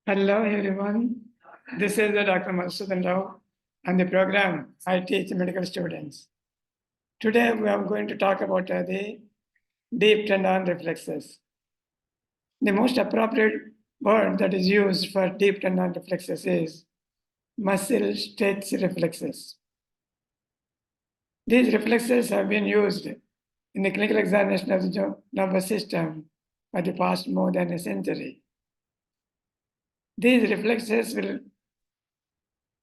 Hello, everyone. This is Dr. Madhusudan Rao and the program I teach medical students. Today, we are going to talk about the deep tendon reflexes. The most appropriate word that is used for deep tendon reflexes is muscle stretch reflexes. These reflexes have been used in the clinical examination of the nervous system for the past more than a century. These reflexes will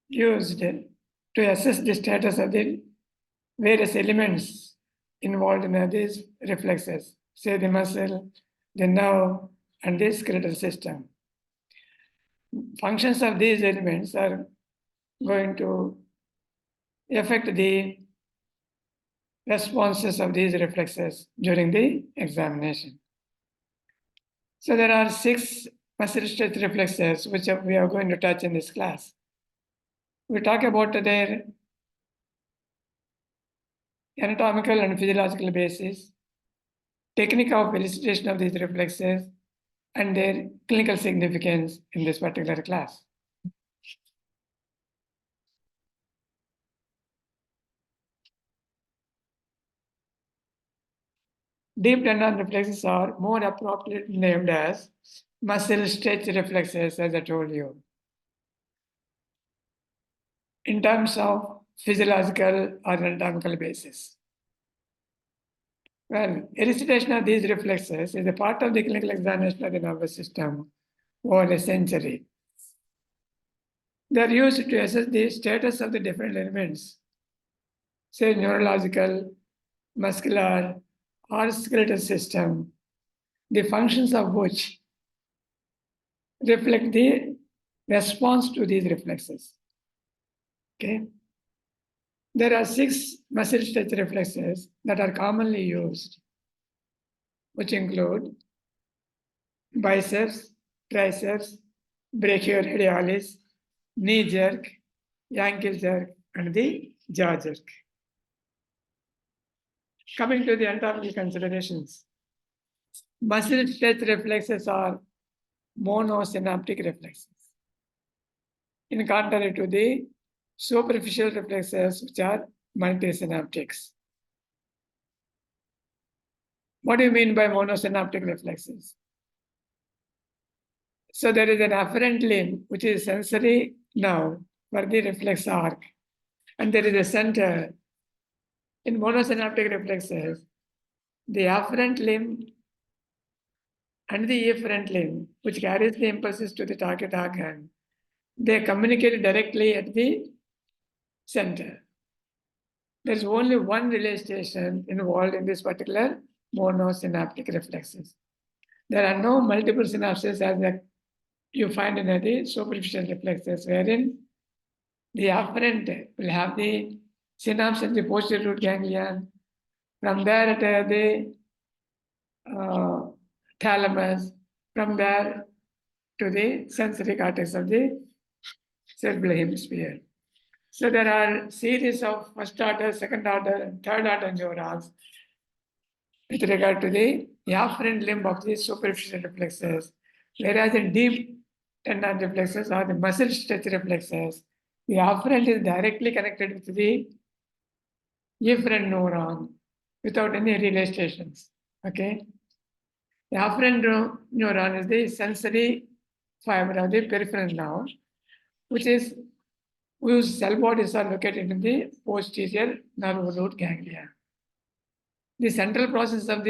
used to assess the status of the various elements involved in these reflexes, say the muscle, the nerve, and the skeletal system. Functions of these elements are going to affect the responses of these reflexes during the examination. So there are 6 muscle stretch reflexes which we are going to touch in this class. We talk about their anatomical and physiological basis, technique of elicitation of these reflexes, and their clinical significance in this particular class. Deep tendon reflexes are more appropriately named as muscle stretch reflexes, as I told you. In terms of physiological or anatomical basis. Well, elicitation of these reflexes is a part of the clinical examination of the nervous system over a century. They are used to assess the status of the different elements, say neurological, muscular, or skeletal system, the functions of which reflect the response to these reflexes. Okay. There are 6 muscle stretch reflexes that are commonly used, which include biceps, triceps, brachioradialis, knee jerk, ankle jerk, and the jaw jerk. Coming to the anatomical considerations, muscle stretch reflexes are monosynaptic reflexes, in contrary to the superficial reflexes, which are multisynaptics. What do you mean by monosynaptic reflexes? So there is an afferent limb, which is sensory nerve for the reflex arc, and there is a center. In monosynaptic reflexes, the afferent limb and the efferent limb, which carries the impulses to the target organ, they communicate directly at the center. There's only one relay station involved in this particular monosynaptic reflexes. There are no multiple synapses as you find in the superficial reflexes, wherein the afferent will have the synapse in the posterior root ganglion. From there, the thalamus, from there to the sensory cortex of the cerebral hemisphere. So there are series of first order, second order, and third order neurons with regard to the afferent limb of the superficial reflexes, whereas in deep tendon reflexes or the muscle stretch reflexes, the afferent is directly connected with the efferent neuron without any relay stations. Okay. The afferent neuron is the sensory fiber of the peripheral nerve, which is whose cell bodies are located in the posterior nerve root ganglia. The central process of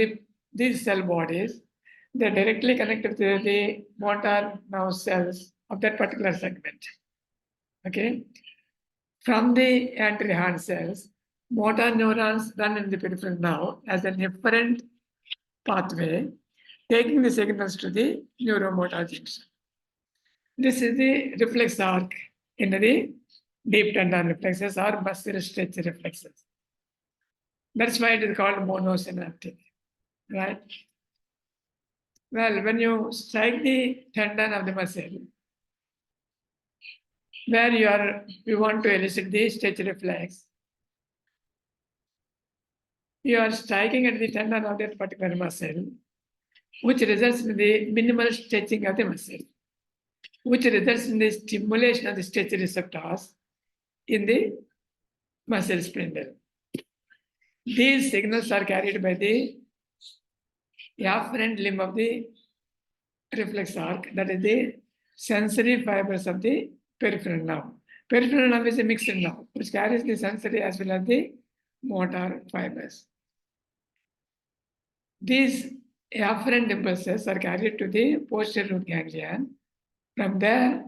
these cell bodies, they're directly connected to the motor nerve cells of that particular segment. Okay. From the anterior hand cells, motor neurons run in the peripheral nerve as an efferent pathway, taking the signals to the neuromotor junction. This is the reflex arc in the deep tendon reflexes or muscle stretch reflexes. That's why it is called monosynaptic, right? Well, when you strike the tendon of the muscle, where you want to elicit the stretch reflex, you are striking at the tendon of that particular muscle, which results in the minimal stretching of the muscle. which results in the stimulation of the stretch receptors in the muscle spindle. These signals are carried by the afferent limb of the reflex arc, that is the sensory fibers of the peripheral nerve. Peripheral nerve is a mixed nerve which carries the sensory as well as the motor fibers. These afferent impulses are carried to the posterior root ganglion. From there,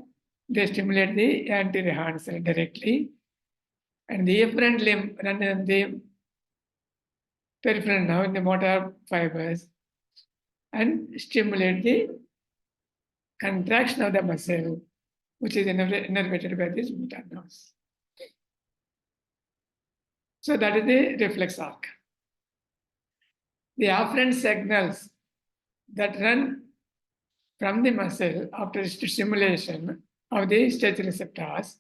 they stimulate the anterior horn cell directly, and the efferent limb run in the peripheral nerve in the motor fibers and stimulate the contraction of the muscle, which is innervated by these motor nerves. So that is the reflex arc. The afferent signals that run from the muscle after stimulation of the stretch receptors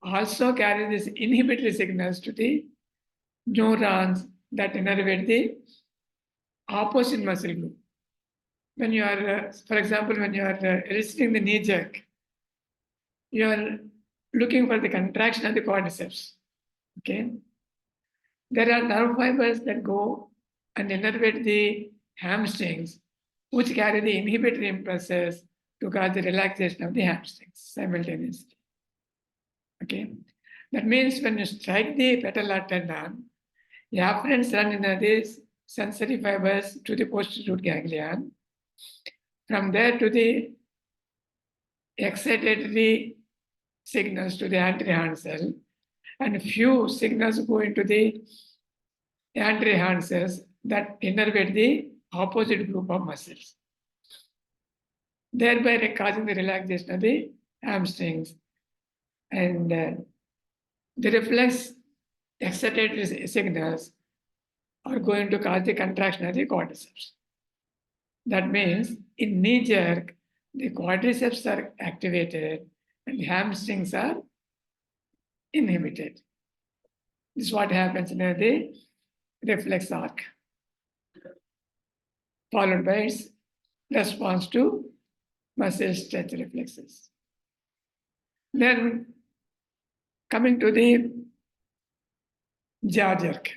also carry these inhibitory signals to the neurons that innervate the opposite muscle group. When you are, for example, when you are eliciting the knee jerk, you are looking for the contraction of the quadriceps. Okay. There are nerve fibers that go and innervate the hamstrings, which carry the inhibitory impulses to cause the relaxation of the hamstrings simultaneously. Okay. That means when you strike the patellar tendon, the afferents run in these sensory fibers to the posterior root ganglion. From there to the excitatory signals to the anterior horn cell, and few signals go into the anterior horn cells that innervate the opposite group of muscles, thereby causing the relaxation of the hamstrings. And the reflex excitatory signals are going to cause the contraction of the quadriceps. That means in knee jerk, the quadriceps are activated and the hamstrings are inhibited. This is what happens in the reflex arc, followed by its response to muscle stretch reflexes. Then coming to the jaw jerk.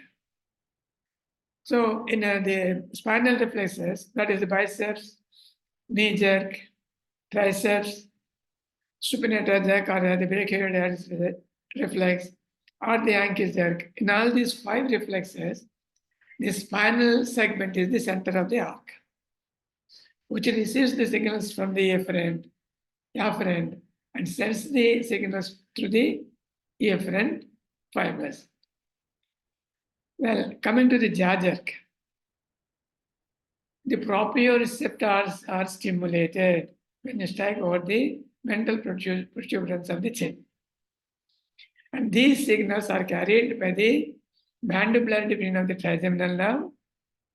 So in the spinal reflexes, that is the biceps, knee jerk, triceps, supinator jerk, or the brachioradial reflex, or the ankle jerk. In all these 5 reflexes, the spinal segment is the center of the arc, which receives the signals from the afferent, and sends the signals through the efferent fibers. Well, coming to the jaw jerk, the proprioceptors are stimulated when you strike over the ventral protuberance of the chin. And these signals are carried by the mandibular division of the trigeminal nerve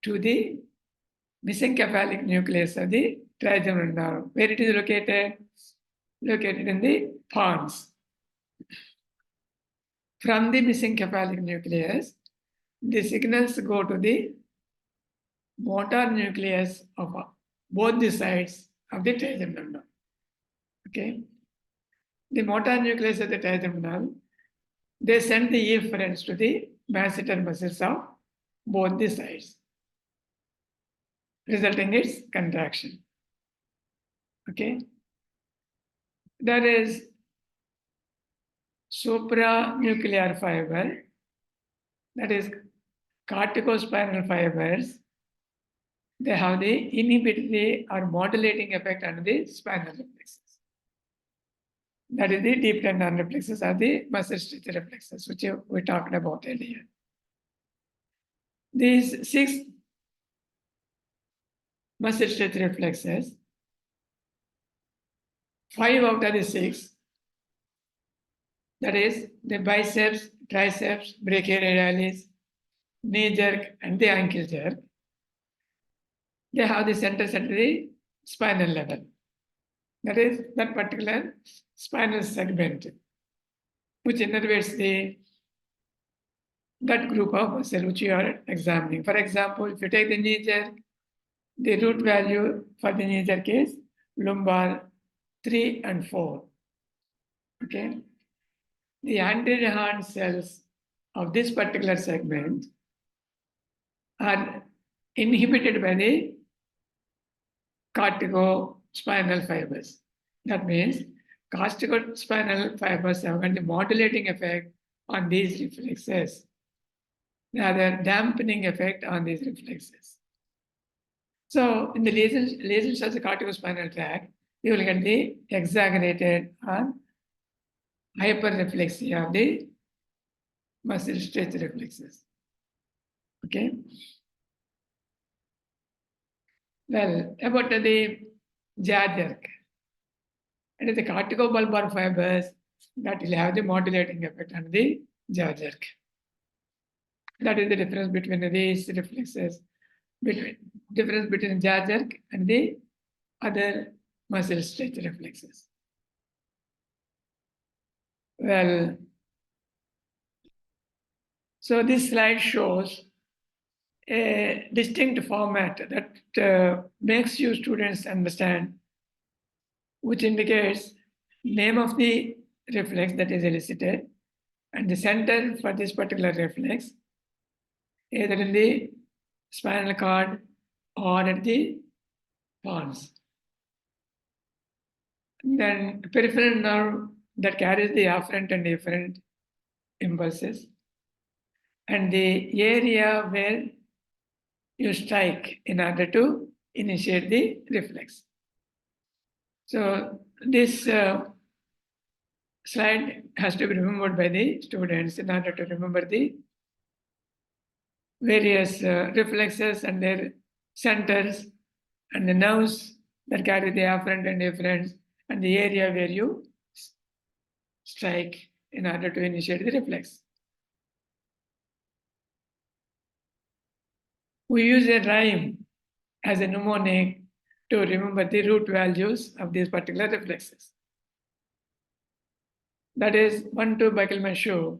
to the mesencephalic nucleus of the trigeminal nerve. Where it is located? Located in the pons. From the mesencephalic nucleus, the signals go to the motor nucleus of both the sides of the trigeminal nerve. Okay. The motor nucleus of the trigeminal nerve, they send the efferents to the masseter muscles of both the sides, resulting in its contraction. Okay. There is supranuclear fiber, that is corticospinal fibers. They have the inhibitory or modulating effect on the spinal reflexes. That is the deep tendon reflexes or the muscle stretch reflexes, which we talked about earlier. These 6 muscle stretch reflexes, 5 out of the 6, that is the biceps, triceps, brachioradialis, knee jerk, and the ankle jerk, they have the centers at the spinal level. That is that particular spinal segment, which innervates that group of muscle which you are examining. For example, if you take the knee jerk, the root value for the knee jerk is lumbar 3 and 4. Okay. The anti-Rehan cells of this particular segment are inhibited by the corticospinal fibers. That means corticospinal fibers have got the modulating effect on these reflexes, rather dampening effect on these reflexes. So in the lesions of the corticospinal tract, you will get the exaggerated or hyperreflexia of the muscle stretch reflexes. Okay. Well, about the jaw jerk. It is the corticobulbar fibers that will have the modulating effect on the jaw jerk. That is the difference between these reflexes, difference between jaw jerk and the other muscle stretch reflexes. Well, so this slide shows a distinct format that makes you students understand, which indicates name of the reflex that is elicited and the center for this particular reflex, either in the spinal cord or at the pons. Then peripheral nerve that carries the afferent and efferent impulses, and the area where you strike in order to initiate the reflex. So this slide has to be remembered by the students in order to remember the various reflexes and their centers and the nerves that carry the afferent and efferent and the area where you strike in order to initiate the reflex. We use a rhyme as a mnemonic to remember the root values of these particular reflexes. That is 1, 2, buckle my shoe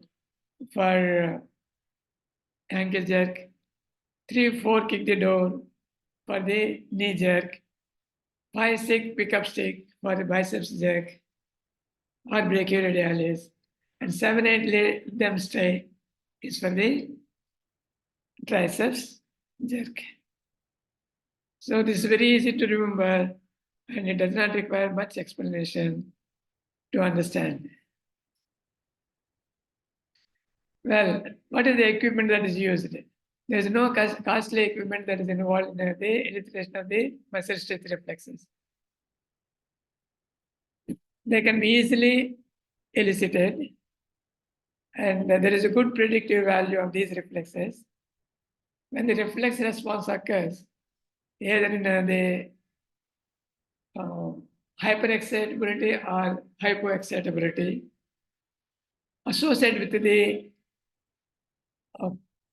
for ankle jerk, 3, 4, kick the door for the knee jerk, 5, 6, pick up stick for the biceps jerk or brachioradialis, and 7, 8, lay them straight is for the triceps jerk. So this is very easy to remember and it does not require much explanation to understand. Well, what is the equipment that is used? There is no costly equipment that is involved in the elicitation of the muscle stretch reflexes. They can be easily elicited, and there is a good predictive value of these reflexes. When the reflex response occurs, either in the hyperexcitability or hypoexcitability, associated with the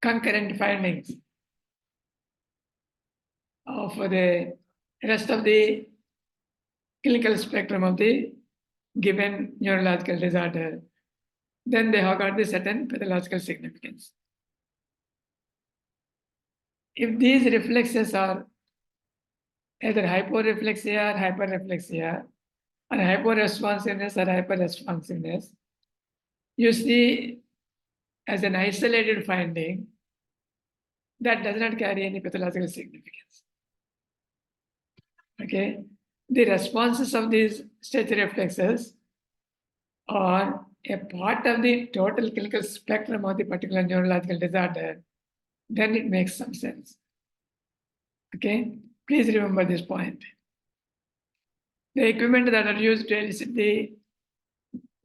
concurrent findings of the rest of the clinical spectrum of the given neurological disorder, then they have got the certain pathological significance. If these reflexes are either hyporeflexia or hyperreflexia, or hyporesponsiveness or hyperresponsiveness, you see as an isolated finding that does not carry any pathological significance. Okay, the responses of these stretch reflexes are a part of the total clinical spectrum of the particular neurological disorder, then it makes some sense. Okay, please remember this point. The equipment that are used to elicit the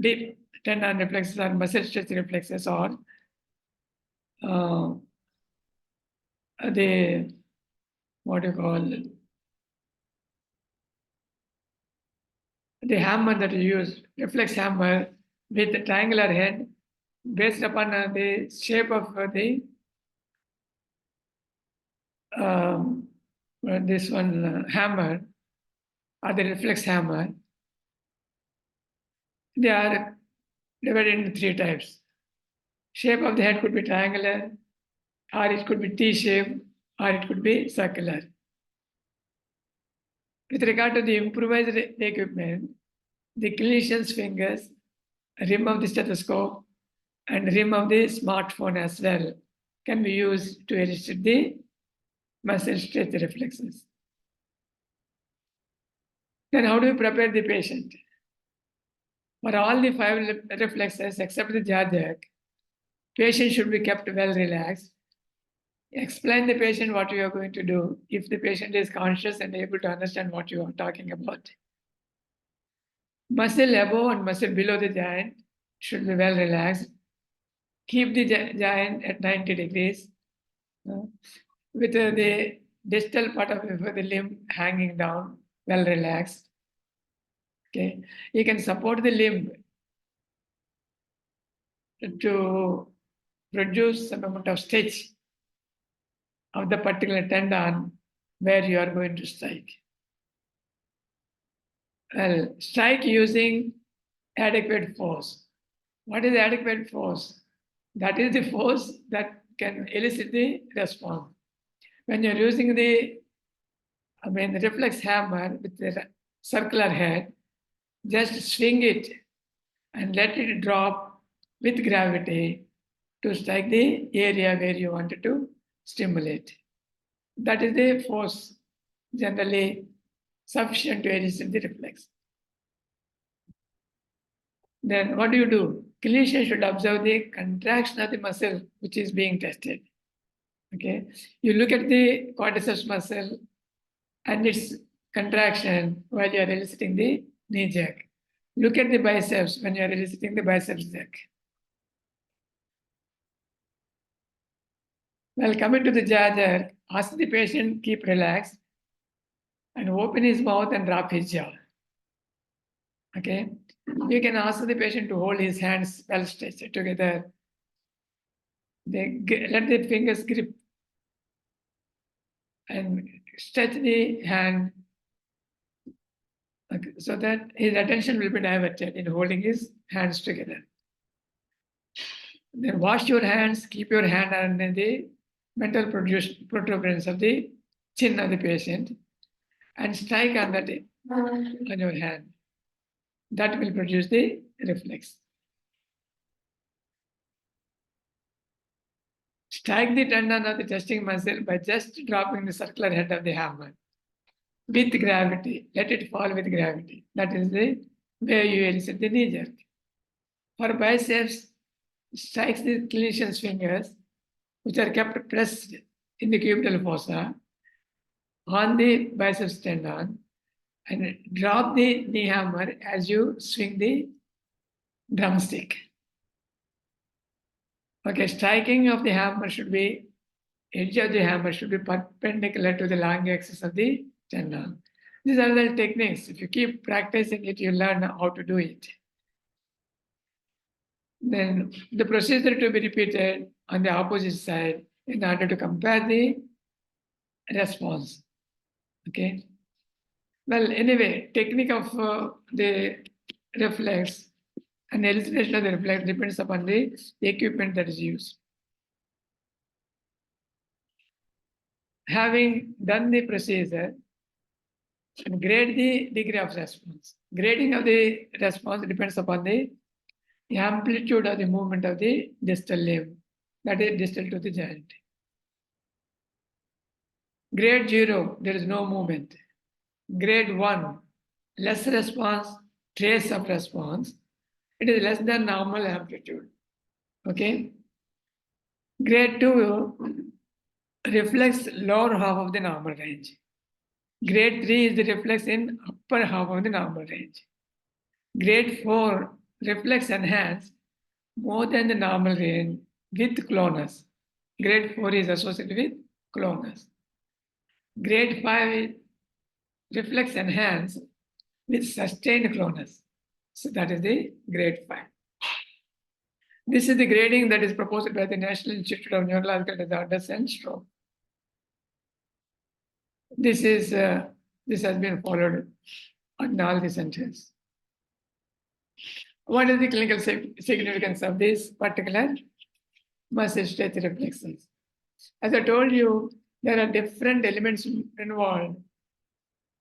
deep tendon reflexes or muscle stretch reflexes or the what do you call it? The hammer that you use, reflex hammer with a triangular head based upon the shape of the this one hammer or the reflex hammer. They are divided into 3 types. Shape of the head could be triangular, or it could be T-shaped, or it could be circular. With regard to the improvised equipment, the clinician's fingers, rim of the stethoscope, and rim of the smartphone as well can be used to elicit the muscle stretch reflexes. Then how do we prepare the patient? For all the 5 reflexes except the jaw jerk, patient should be kept well relaxed. Explain the patient what you are going to do if the patient is conscious and able to understand what you are talking about. Muscle above and muscle below the joint should be well relaxed. Keep the joint at 90 degrees with the distal part of the limb hanging down, well relaxed. Okay, you can support the limb to produce some amount of stretch of the particular tendon where you are going to strike. Well, strike using adequate force. What is adequate force? That is the force that can elicit the response. When you're using the reflex hammer with the circular head, just swing it and let it drop with gravity to strike the area where you wanted to stimulate. That is the force generally sufficient to elicit the reflex. Then what do? Clinician should observe the contraction of the muscle which is being tested. Okay, you look at the quadriceps muscle and its contraction while you are eliciting the knee jerk. Look at the biceps when you are eliciting the biceps jerk. Well, coming to the jaw jerk, ask the patient keep relaxed and open his mouth and drop his jaw. Okay, you can ask the patient to hold his hands well stretched together. Let the fingers grip and stretch the hand so that his attention will be diverted in holding his hands together. Then wash your hands, keep your hand under the mental protuberance of the chin of the patient and strike on your hand. That will produce the reflex. Strike the tendon of the testing muscle by just dropping the circular head of the hammer with gravity. Let it fall with gravity. That is the way you elicit the knee jerk. For biceps, strikes the clinician's fingers, which are kept pressed in the cubital fossa on the biceps tendon, and drop the knee hammer as you swing the drumstick. Okay, striking of the hammer should be, edge of the hammer should be perpendicular to the long axis of the tendon. These are the techniques. If you keep practicing it, you learn how to do it. Then the procedure to be repeated on the opposite side in order to compare the response. Okay. Well, anyway, technique of the reflex and elicitation of the reflex depends upon the equipment that is used. Having done the procedure, grade the degree of response. Grading of the response depends upon the amplitude of the movement of the distal limb, that is distal to the joint. Grade 0, there is no movement. Grade 1, less response, trace of response. It is less than normal amplitude. Okay. Grade 2 reflects lower half of the normal range. Grade 3 is the reflex in upper half of the normal range. Grade 4 reflex enhanced more than the normal range with clonus. Grade 4 is associated with clonus. Grade 5 is reflex enhanced with sustained clonus. So that is the grade 5. This is the grading that is proposed by the National Institute of Neurological Disorders and Stroke. This has been followed on all the centers. What is the clinical significance of this particular muscle stretch reflexes? As I told you, there are different elements involved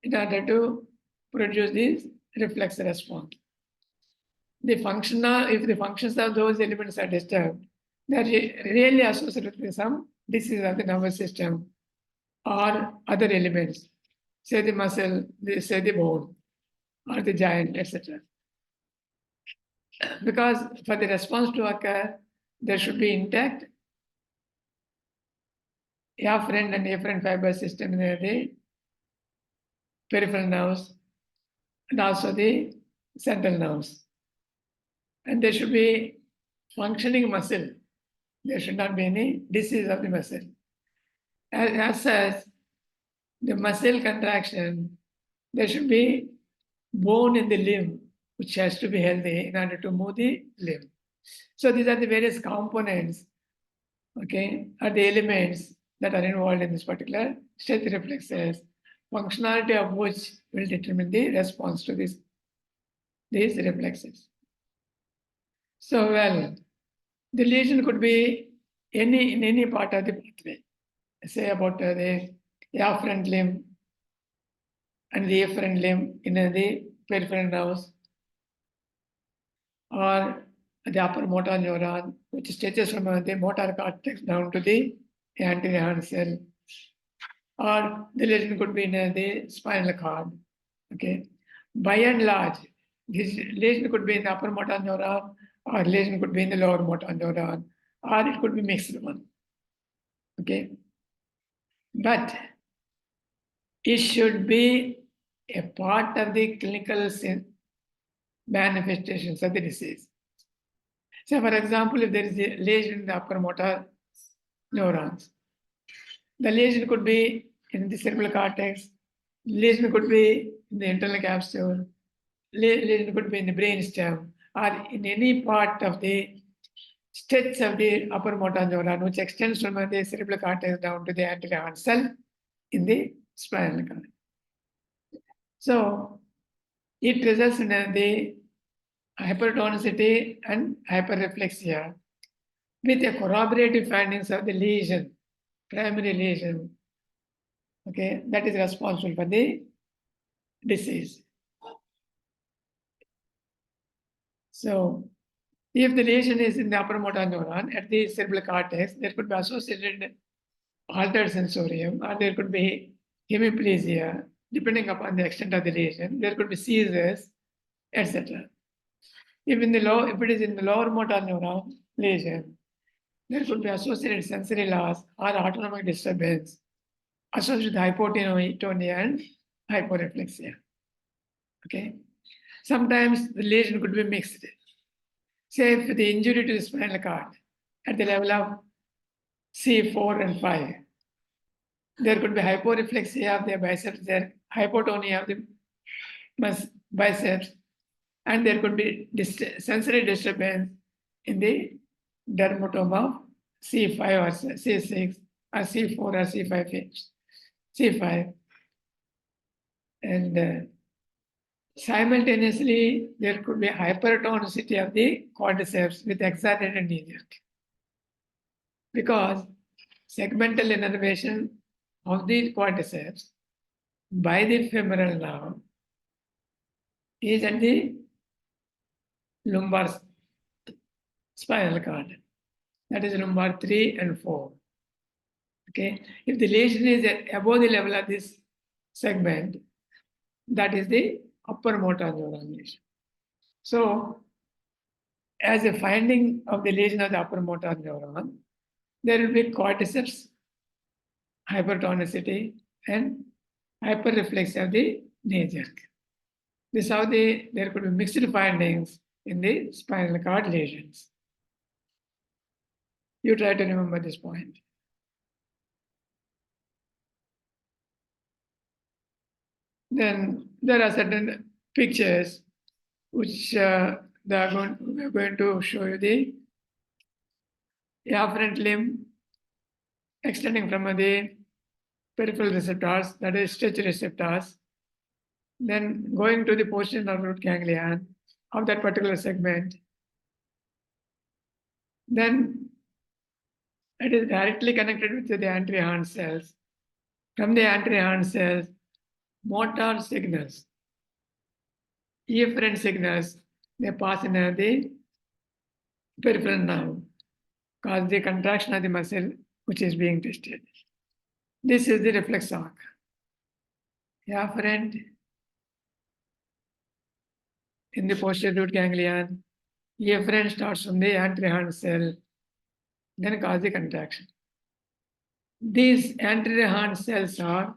in order to produce this reflex response. if the functions of those elements are disturbed, they are really associated with some disease of the nervous system or other elements, say the muscle, say the bone, or the joint, etc. Because for the response to occur, there should be intact afferent and afferent fiber system in the peripheral nerves and also the central nerves. And there should be functioning muscle. There should not be any disease of the muscle. As such, the muscle contraction, there should be bone in the limb, which has to be healthy in order to move the limb. So these are the various components, okay, are the elements that are involved in this particular stretch reflexes, functionality of which will determine the response to these reflexes. So, well, the lesion could be in any part of the pathway. Say about the afferent limb and the afferent limb in the peripheral nerves, or the upper motor neuron, which stretches from the motor cortex down to the anterior horn cell, or the lesion could be in the spinal cord. Okay, by and large, this lesion could be in the upper motor neuron, or lesion could be in the lower motor neuron, or it could be mixed one. Okay, but it should be a part of the clinical manifestations of the disease. So, for example, if there is a lesion in the upper motor neurons, the lesion could be in the cerebral cortex, lesion could be in the internal capsule, lesion could be in the brain stem, or in any part of the stretch of the upper motor neuron, which extends from the cerebral cortex down to the anterior horn cell in the spinal cord. So, it results in the hypertonicity and hyperreflexia with the corroborative findings of the lesion, primary lesion, okay, that is responsible for the disease. So, if the lesion is in the upper motor neuron at the cerebral cortex, there could be associated altered sensorium, or there could be hemiplegia, depending upon the extent of the lesion. There could be seizures, etc. If it is in the lower motor neuron lesion, there could be associated sensory loss or autonomic disturbance associated with hypotonia and hyporeflexia. Okay. Sometimes the lesion could be mixed. Say if the injury to the spinal cord at the level of C4 and 5, there could be hyporeflexia of the biceps, there hypotonia of the biceps, and there could be sensory disturbance in the dermatome of C5 or C6 or C4 or C5. And simultaneously, there could be hypertonicity of the quadriceps with exaggerated knee jerk. Because segmental innervation of the quadriceps by the femoral nerve is at the lumbar spinal cord. That is lumbar 3 and 4. Okay. If the lesion is above the level of this segment, that is the upper motor neuron lesion. So, as a finding of the lesion of the upper motor neuron, there will be quadriceps hypertonicity and hyperreflexia of the knee jerk. This is how there could be mixed findings in the spinal cord lesions. You try to remember this point. Then there are certain pictures which we're going to show you the afferent limb extending from the peripheral receptors, that is stretch receptors, then going to the posterior root ganglion of that particular segment. Then it is directly connected with the anterior horn cells. From the anterior horn cells, motor signals, efferent signals they pass in the peripheral nerve, cause the contraction of the muscle which is being tested. This is the reflex arc. Afferent in the posterior root ganglion, efferent starts from the anterior cell, then cause the contraction. These anterior horn cells are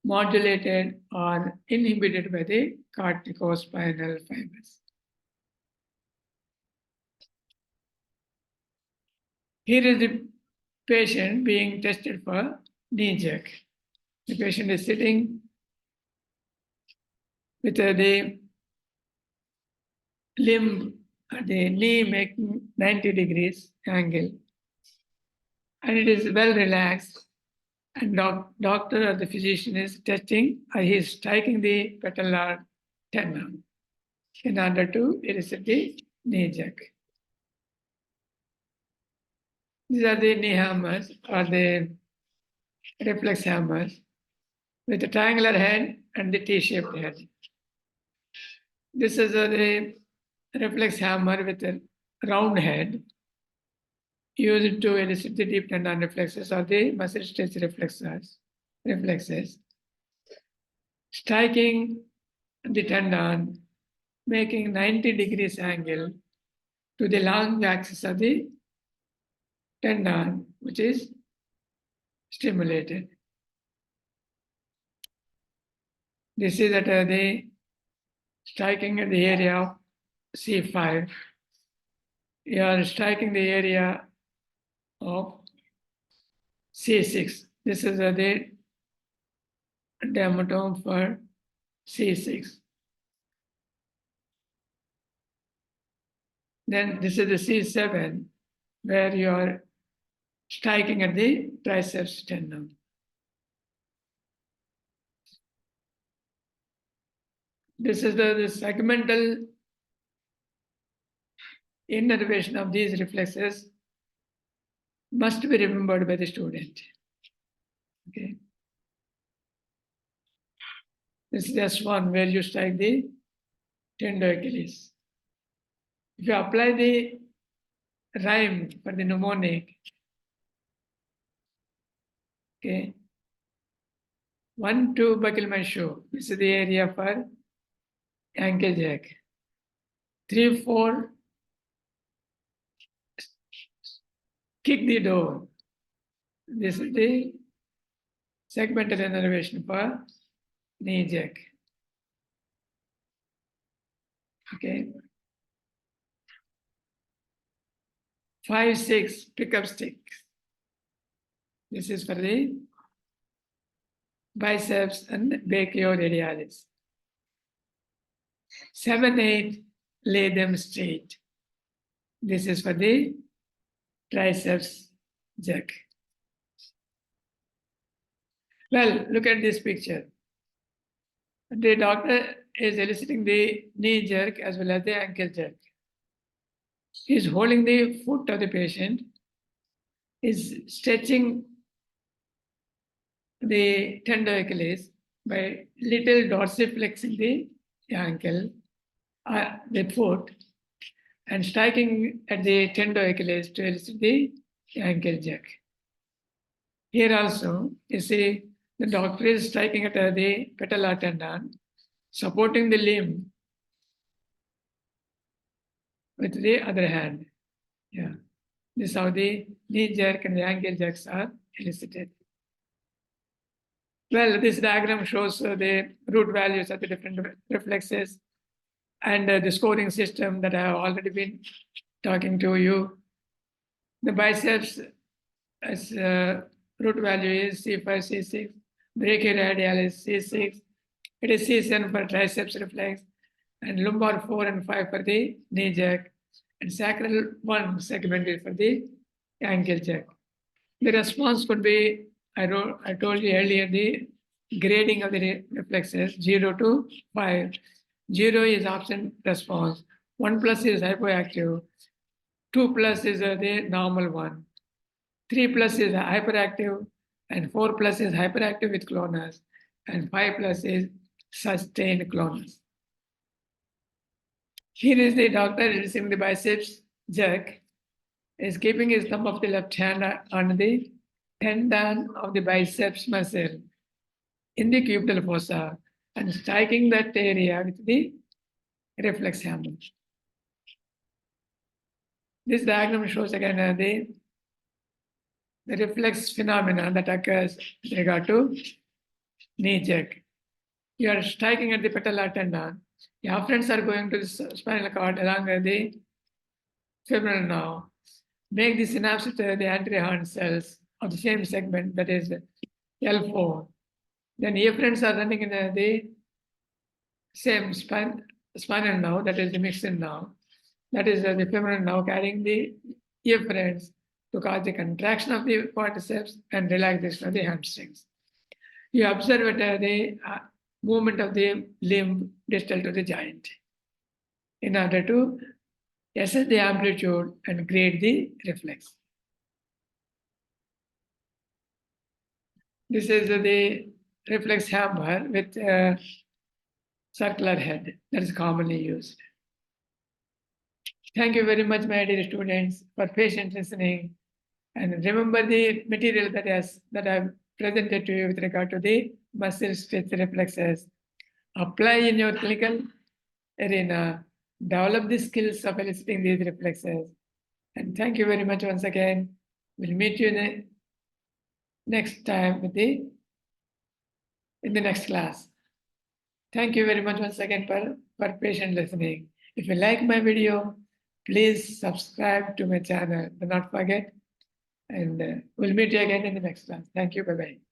modulated or inhibited by the corticospinal fibers. Here is the patient being tested for knee jerk. The patient is sitting with the limb at the knee making 90 degrees angle, and it is well relaxed, and doctor or the physician is testing, he is striking the patellar tendon in order to elicit the knee jerk. These are the knee hammers or the reflex hammers with a triangular head and the T-shaped head. This is the reflex hammer with a round head used to elicit the deep tendon reflexes or the muscle stretch reflexes. Striking the tendon, making 90 degrees angle to the long axis of the tendon, which is stimulated. This is at the striking at the area of C5. You are striking the area of C6. This is the dermatome for C6. Then this is the C7, where you are striking at the triceps tendon. This is the segmental innervation of these reflexes must be remembered by the student. Okay. This is just one where you strike the tendo Achilles. If you apply the rhyme for the mnemonic, okay, 1, 2, buckle my shoe. This is the area for ankle jack. 3, 4, kick the door. This is the segmental innervation for knee jack. Okay. 5, 6, pick up sticks. This is for the biceps and brachioradialis. 7, 8, lay them straight. This is for the triceps jack. Well, look at this picture. The doctor is eliciting the knee jerk as well as the ankle jerk. He is holding the foot of the patient, is stretching the tender Achilles by little dorsiflexing the ankle, the foot, and striking at the tender Achilles to elicit the ankle jerk. Here also, you see the doctor is striking at the patellar tendon, supporting the limb with the other hand. Yeah. This is how the knee jerk and the ankle jerks are elicited. Well, this diagram shows the root values of the different reflexes and the scoring system that I have already been talking to you. The biceps as root value is C5, C6, brachioradial is C6, it is C7 for triceps reflex, and lumbar 4 and 5 for the knee jerk, and sacral 1 segment is for the ankle jerk. The response could be, I told you earlier, the grading of the reflexes 0 to 5. 0 is absent response, 1 plus is hypoactive, 2 plus is the normal one, 3 plus is hyperactive, and 4 plus is hyperactive with clonus, and 5 plus is sustained clonus. Here is the doctor releasing the biceps jerk. Is keeping his thumb of the left hand on the tendon of the biceps muscle in the cubital fossa and striking that area with the reflex hammer. This diagram shows again the reflex phenomena that occurs with regard to knee jerk. You are striking at the patellar tendon. The afferents are going to the spinal cord along the femoral nerve. Make the synapse with the anterior horn cells of the same segment, that is L4. Then efferents are running in the same spinal nerve, that is the mixed nerve. That is the femoral nerve carrying the efferents to cause the contraction of the quadriceps and relaxation of the hamstrings. You observe the movement of the limb distal to the joint in order to assess the amplitude and grade the reflex. This is the reflex hammer with a circular head that is commonly used. Thank you very much, my dear students, for patient listening. And remember the material that I've presented to you with regard to the muscle stretch reflexes. Apply in your clinical arena. Develop the skills of eliciting these reflexes. And thank you very much once again. We'll meet you in the next time in the next class. Thank you very much once again for patient listening. If you like my video, please subscribe to my channel. Do not forget. And we'll meet you again in the next class. Thank you. Bye-bye.